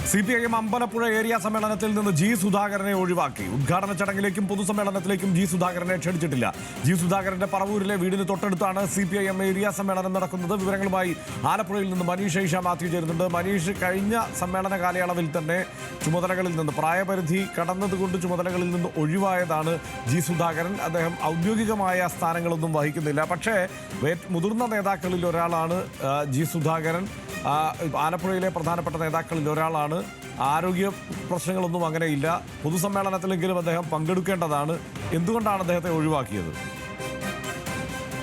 CPIM Ambalappuzha area സമ്മേളനത്തിൽ നിന്ന് G സുധാകരനെ ഒഴിവാക്കി. ഉദ്ഘാടന ചടങ്ങിലേക്കും പൊതുസമ്മേളനത്തിലേക്കും ജി സുധാകരനെ ക്ഷണിച്ചിട്ടില്ല. ജി സുധാകരന്റെ പറവൂരിലെ വീടിന് തൊട്ടടുത്താണ് CPIM ഏരിയ സമ്മേളനം നടക്കുന്നത്. വിവരങ്ങളുമായി ആലപ്പുഴയിൽ നിന്ന് മനീഷ് ഐഷ മാത്യു ചേരുന്നുണ്ട്. മനീഷ്, കഴിഞ്ഞ സമ്മേളന കാലയളവിൽ തന്നെ ചുമതലകളിൽ നിന്ന് പ്രായപരിധി കടന്നതുകൊണ്ട് ചുമതലകളിൽ നിന്ന് ഒഴിവായതാണ് ജി സുധാകരൻ. അദ്ദേഹം ഔദ്യോഗികമായ സ്ഥാനങ്ങളൊന്നും വഹിക്കുന്നില്ല. പക്ഷേ മുതിർന്ന നേതാക്കളിൽ ഒരാളാണ് ജി സുധാകരൻ. ആലപ്പുഴയിലെ പ്രധാനപ്പെട്ട നേതാക്കളിൽ ഒരാളാണ്. ആരോഗ്യ പ്രശ്നങ്ങളൊന്നും അങ്ങനെയില്ല. പൊതുസമ്മേളനത്തിലെങ്കിലും അദ്ദേഹം പങ്കെടുക്കേണ്ടതാണ്. എന്തുകൊണ്ടാണ് അദ്ദേഹത്തെ ഒഴിവാക്കിയത്?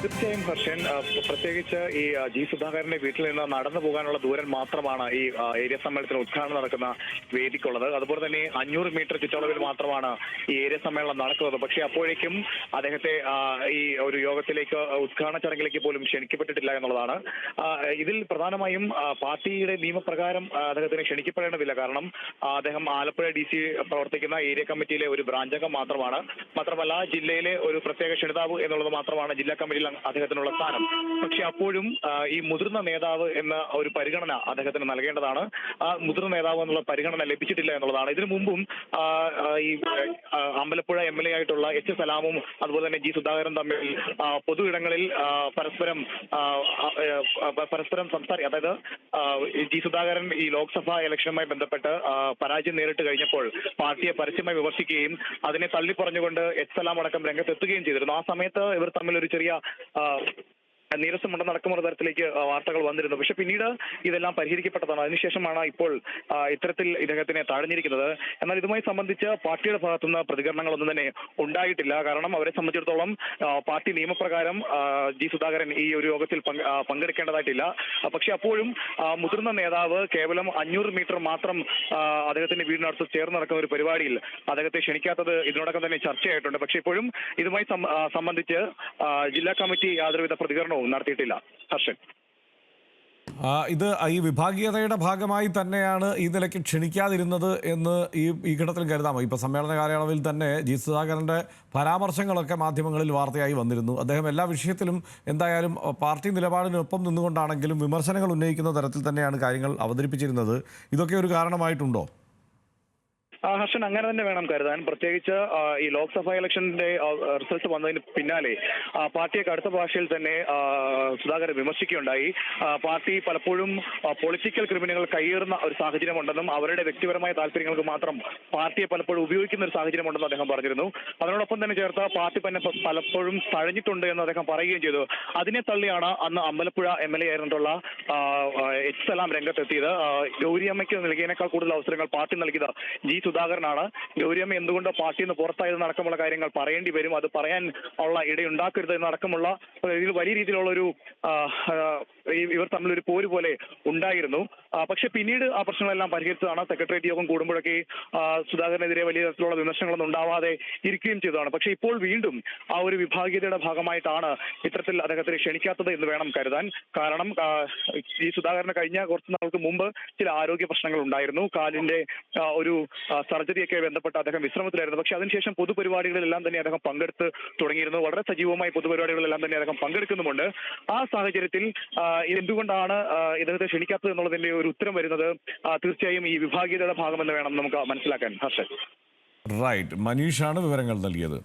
തീർച്ചയായും ഹർഷൻ, പ്രത്യേകിച്ച് ഈ ജി സുധാകരന്റെ വീട്ടിൽ നിന്ന് നടന്നു പോകാനുള്ള ദൂരം മാത്രമാണ് ഈ ഏരിയ സമ്മേളനത്തിന് ഉദ്ഘാടനം നടക്കുന്ന വേദിക്കുള്ളത്. അതുപോലെ തന്നെ 500 മീറ്റർ ചുറ്റളവിൽ മാത്രമാണ് ഈ ഏരിയ സമ്മേളനം നടക്കുന്നത്. പക്ഷേ അപ്പോഴേക്കും അദ്ദേഹത്തെ ഈ ഒരു യോഗത്തിലേക്ക്, ഉദ്ഘാടന ചടങ്ങിലേക്ക് പോലും ക്ഷണിക്കപ്പെട്ടിട്ടില്ല എന്നുള്ളതാണ്. ഇതിൽ പ്രധാനമായും പാർട്ടിയുടെ നിയമപ്രകാരം അദ്ദേഹത്തിന് ക്ഷണിക്കപ്പെടേണ്ടതില്ല. കാരണം അദ്ദേഹം ആലപ്പുഴ DC പ്രവർത്തിക്കുന്ന ഏരിയ കമ്മിറ്റിയിലെ ഒരു ബ്രാഞ്ച് അംഗം മാത്രമാണ്. മാത്രമല്ല ജില്ലയിലെ ഒരു പ്രത്യേക ക്ഷണിതാവ് എന്നുള്ളത് മാത്രമാണ് ജില്ലാ കമ്മിറ്റിയിൽ അദ്ദേഹത്തിനുള്ള സ്ഥാനം. പക്ഷെ അപ്പോഴും ഈ മുതിർന്ന നേതാവ് എന്ന ഒരു പരിഗണന അദ്ദേഹത്തിന് നൽകേണ്ടതാണ്. ആ മുതിർന്ന നേതാവ് എന്നുള്ള പരിഗണന ലഭിച്ചിട്ടില്ല എന്നുള്ളതാണ്. ഇതിനു മുമ്പും ഈ അമ്പലപ്പുഴ MLA ആയിട്ടുള്ള H സലാമും അതുപോലെ തന്നെ ജി സുധാകരൻ തമ്മിൽ പൊതു ഇടങ്ങളിൽ പരസ്പരം സംസാരിക്കും. അതായത് ജി സുധാകരൻ ഈ ലോക്സഭാ ഇലക്ഷനുമായി ബന്ധപ്പെട്ട് പരാജയം നേരിട്ട് കഴിഞ്ഞപ്പോൾ പാർട്ടിയെ പരസ്യമായി വിമർശിക്കുകയും അതിനെ തള്ളിപ്പറഞ്ഞുകൊണ്ട് H സലാം അടക്കം രംഗത്തെത്തുകയും ചെയ്തിരുന്നു. ആ സമയത്ത് ഇവർ തമ്മിൽ ഒരു ചെറിയ നീരസമുണ്ടെന്നടക്കമുള്ള തരത്തിലേക്ക് വാർത്തകൾ വന്നിരുന്നു. പക്ഷെ പിന്നീട് ഇതെല്ലാം പരിഹരിക്കപ്പെട്ടതാണ്. അതിനുശേഷമാണ് ഇപ്പോൾ ഇത്തരത്തിൽ ഇദ്ദേഹത്തിനെ തഴഞ്ഞിരിക്കുന്നത്. എന്നാൽ ഇതുമായി സംബന്ധിച്ച് പാർട്ടിയുടെ ഭാഗത്തുനിന്ന് പ്രതികരണങ്ങളൊന്നും തന്നെ ഉണ്ടായിട്ടില്ല. കാരണം അവരെ സംബന്ധിച്ചിടത്തോളം പാർട്ടി നിയമപ്രകാരം ജി സുധാകരൻ ഈ ഒരു യോഗത്തിൽ പങ്കെടുക്കേണ്ടതായിട്ടില്ല. പക്ഷെ അപ്പോഴും മുതിർന്ന നേതാവ് കേവലം 500 മീറ്റർ മാത്രം അദ്ദേഹത്തിന്റെ വീടിനടുത്ത് ചേർന്ന് നടക്കുന്ന ഒരു പരിപാടിയിൽ അദ്ദേഹത്തെ ക്ഷണിക്കാത്തത് ഇതിനോടകം തന്നെ ചർച്ചയായിട്ടുണ്ട്. പക്ഷെ ഇപ്പോഴും ഇതുമായി സംബന്ധിച്ച് ജില്ലാ കമ്മിറ്റി യാതൊരുവിധ പ്രതികരണവും നടത്തിയിട്ടില്ല. ഹർഷൻ, ഇത് ഈ വിഭാഗീയതയുടെ ഭാഗമായി തന്നെയാണ് ഈ നിലയ്ക്ക് ക്ഷണിക്കാതിരുന്നത് എന്ന് ഈ ഘട്ടത്തിൽ കരുതാമോ? ഇപ്പോൾ സമ്മേളന കാലയളവിൽ തന്നെ ജി സുധാകരൻ്റെ പരാമർശങ്ങളൊക്കെ മാധ്യമങ്ങളിൽ വാർത്തയായി വന്നിരുന്നു. അദ്ദേഹം എല്ലാ വിഷയത്തിലും എന്തായാലും പാർട്ടി നിലപാടിനൊപ്പം നിന്നുകൊണ്ടാണെങ്കിലും വിമർശനങ്ങൾ ഉന്നയിക്കുന്ന തരത്തിൽ തന്നെയാണ് കാര്യങ്ങൾ അവതരിപ്പിച്ചിരുന്നത്. ഇതൊക്കെ ഒരു കാരണമായിട്ടുണ്ടോ? ഹർഷൻ, അങ്ങനെ തന്നെ വേണം കരുതാൻ. പ്രത്യേകിച്ച് ഈ ലോക്സഭാ ഇലക്ഷന്റെ റിസൾട്ട് വന്നതിന് പിന്നാലെ പാർട്ടിയെ കടുത്ത ഭാഷയിൽ തന്നെ സുധാകരൻ വിമർശിക്കുകയുണ്ടായി. പാർട്ടി പലപ്പോഴും പൊളിറ്റിക്കൽ ക്രിമിനലുകൾ കയ്യേറുന്ന ഒരു സാഹചര്യമുണ്ടെന്നും അവരുടെ വ്യക്തിപരമായ താല്പര്യങ്ങൾക്ക് മാത്രം പാർട്ടിയെ പലപ്പോഴും ഉപയോഗിക്കുന്ന ഒരു സാഹചര്യമുണ്ടെന്നും അദ്ദേഹം പറഞ്ഞിരുന്നു. അതിനോടൊപ്പം തന്നെ ചേർത്ത് പാർട്ടി തന്നെ പലപ്പോഴും തഴഞ്ഞിട്ടുണ്ട് എന്ന് അദ്ദേഹം പറയുകയും ചെയ്തു. അതിനെ തള്ളിയാണ് അന്ന് അമ്പലപ്പുഴ MLA ആയിരുന്നിട്ടുള്ള H സലാം രംഗത്തെത്തിയത്. ഗൗരിയമ്മയ്ക്ക് നൽകിയതിനേക്കാൾ കൂടുതൽ അവസരങ്ങൾ പാർട്ടി നൽകിയത് ജി സുധാകരനാണ്. ഗൗരിയമ്മ എന്തുകൊണ്ട് പാർട്ടിയിൽ നിന്ന് പുറത്തായതെന്ന് അടക്കമുള്ള കാര്യങ്ങൾ പറയേണ്ടി വരും. അത് പറയാൻ ഉള്ള ഇടയുണ്ടാക്കരുത് എന്നടക്കമുള്ള വലിയ രീതിയിലുള്ള ഒരു ഇവർ തമ്മിലൊരു പോര് പോലെ ഉണ്ടായിരുന്നു. പക്ഷെ പിന്നീട് ആ പ്രശ്നങ്ങളെല്ലാം പരിഹരിച്ചതാണ്. സെക്രട്ടേറിയറ്റ് യോഗം കൂടുമ്പോഴൊക്കെ സുധാകരനെതിരെ വലിയ തരത്തിലുള്ള വിമർശനങ്ങളൊന്നും ഉണ്ടാവാതെ ഇരിക്കുകയും ചെയ്തതാണ്. പക്ഷെ ഇപ്പോൾ വീണ്ടും ആ ഒരു വിഭാഗീയതയുടെ ഭാഗമായിട്ടാണ് ഇത്തരത്തിൽ അദ്ദേഹത്തിന് ക്ഷണിക്കാത്തത് എന്ന് വേണം കരുതാൻ. കാരണം ഈ സുധാകരന് കഴിഞ്ഞ കുറച്ച് നാൾക്ക് മുമ്പ് ചില ആരോഗ്യ പ്രശ്നങ്ങൾ ഉണ്ടായിരുന്നു. കാലിന്റെ ഒരു സർജറിയൊക്കെ ബന്ധപ്പെട്ട് അദ്ദേഹം വിശ്രമത്തിലായിരുന്നു. പക്ഷെ അതിനുശേഷം പൊതുപരിപാടികളിലെല്ലാം തന്നെ അദ്ദേഹം പങ്കെടുത്ത് തുടങ്ങിയിരുന്നു. വളരെ സജീവമായി പൊതുപരിപാടികളിലെല്ലാം തന്നെ അദ്ദേഹം പങ്കെടുക്കുന്നുമുണ്ട്. ആ സാഹചര്യത്തിൽ എന്തുകൊണ്ടാണ് ഇദ്ദേഹത്തെ ക്ഷണിക്കാത്തത് എന്നുള്ളതിന്റെ ഒരു ഉത്തരം വരുന്നത് തീർച്ചയായും ഈ വിഭാഗീയതയുടെ ഭാഗമെന്ന് വേണം നമുക്ക് മനസ്സിലാക്കാൻ. ഹർഷൻ, റൈറ്റ്. മനീഷാണ് വിവരങ്ങൾ നൽകിയത്.